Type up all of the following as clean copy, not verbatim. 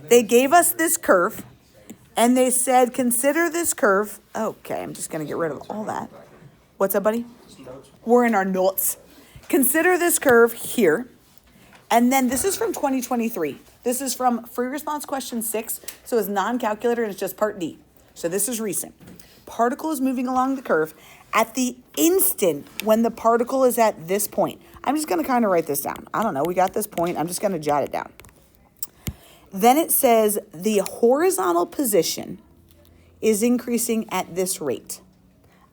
They gave us this curve, and they said, consider this curve. Okay, I'm just going to get rid of all that. What's up, buddy? We're in our notes. Consider this curve here. And then this is from 2023. This is from free response question 6. So it's non-calculator and it's just part D. So this is recent. Particle is moving along the curve at the instant when the particle is at this point. I'm just going to kind of write this down. I don't know. We got this point. I'm just going to jot it down. Then it says the horizontal position is increasing at this rate.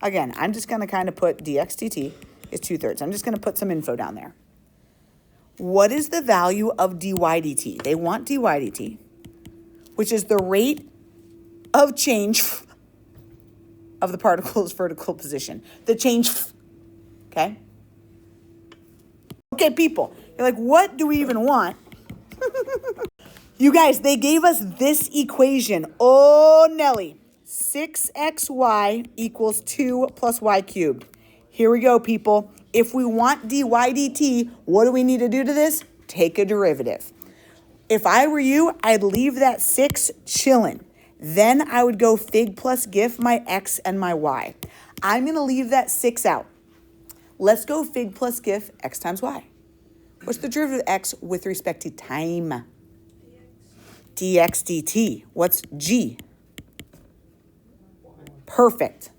Again, I'm just going to kind of put dx dt is 2/3. I'm just going to put some info down there. What is the value of dy dt? They want dy dt, which is the rate of change of the particle's vertical position. The change, okay? Okay, people, you're like, what do we even want? You guys, they gave us this equation. Oh, Nelly. 6xy equals 2 plus y cubed. Here we go, people. If we want dy dt, what do we need to do to this? Take a derivative. If I were you, I'd leave that 6 chilling. Then I would go fig plus gif my x and my y. I'm going to leave that 6 out. Let's go fig plus gif x times y. What's the derivative of x with respect to time? Dx dt. What's g? Perfect.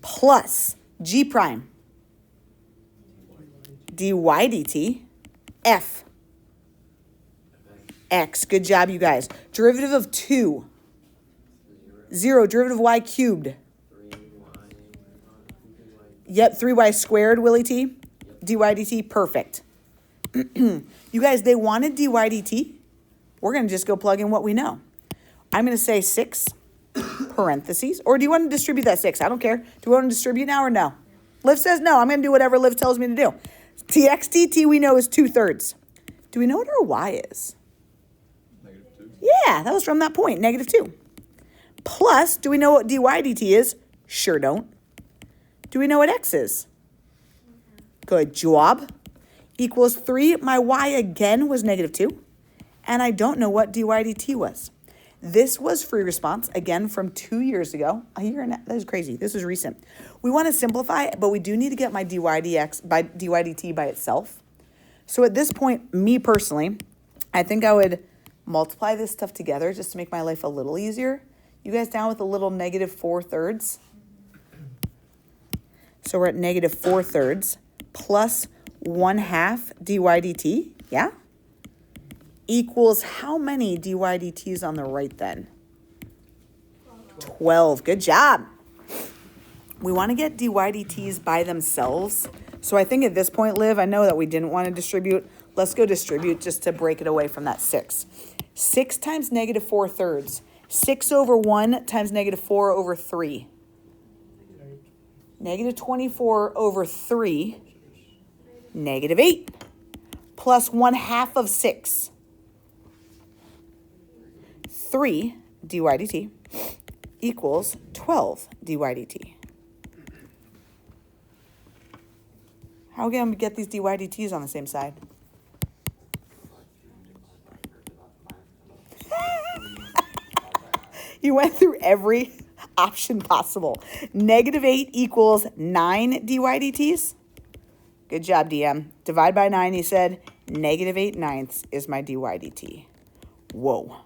Plus g prime. dy dt. F. X. Good job, you guys. Derivative of 2. 0. Derivative of y cubed. Yep, 3y squared, Willie T. Dy dt. Perfect. You guys, they wanted dy dt. We're going to just go plug in what we know. I'm going to say 6 parentheses. Or do you want to distribute that 6? I don't care. Do we want to distribute now or no? Liv says no. I'm going to do whatever Liv tells me to do. Dx dt we know is 2/3. Do we know what our y is? -2. Yeah, that was from that point, -2. Plus, do we know what dy dt is? Sure don't. Do we know what x is? Good job. Equals 3. My y again was -2. And I don't know what dy dt was. This was free response, again, from 2 years ago. A year and that is crazy. This is recent. We want to simplify, but we do need to get my dy dt by itself. So at this point, me personally, I think I would multiply this stuff together just to make my life a little easier. You guys down with a little -4/3? So we're at -4/3 plus 1/2 dy dt, yeah? Equals how many dy dt's on the right then? 12. Good job. We want to get dy dt's by themselves. So I think at this point, Liv, I know that we didn't want to distribute. Let's go distribute just to break it away from that 6. 6 times -4/3. 6 over 1 times -4 over 3. -24 over 3. -8. Plus 1/2 of 6. 3 dy dt equals 12 dy dt. How are we going to get these dy dt's on the same side? You went through every option possible. -8 equals 9 dy dt's. Good job, DM. Divide by 9, he said, -8/9 is my dy dt. Whoa.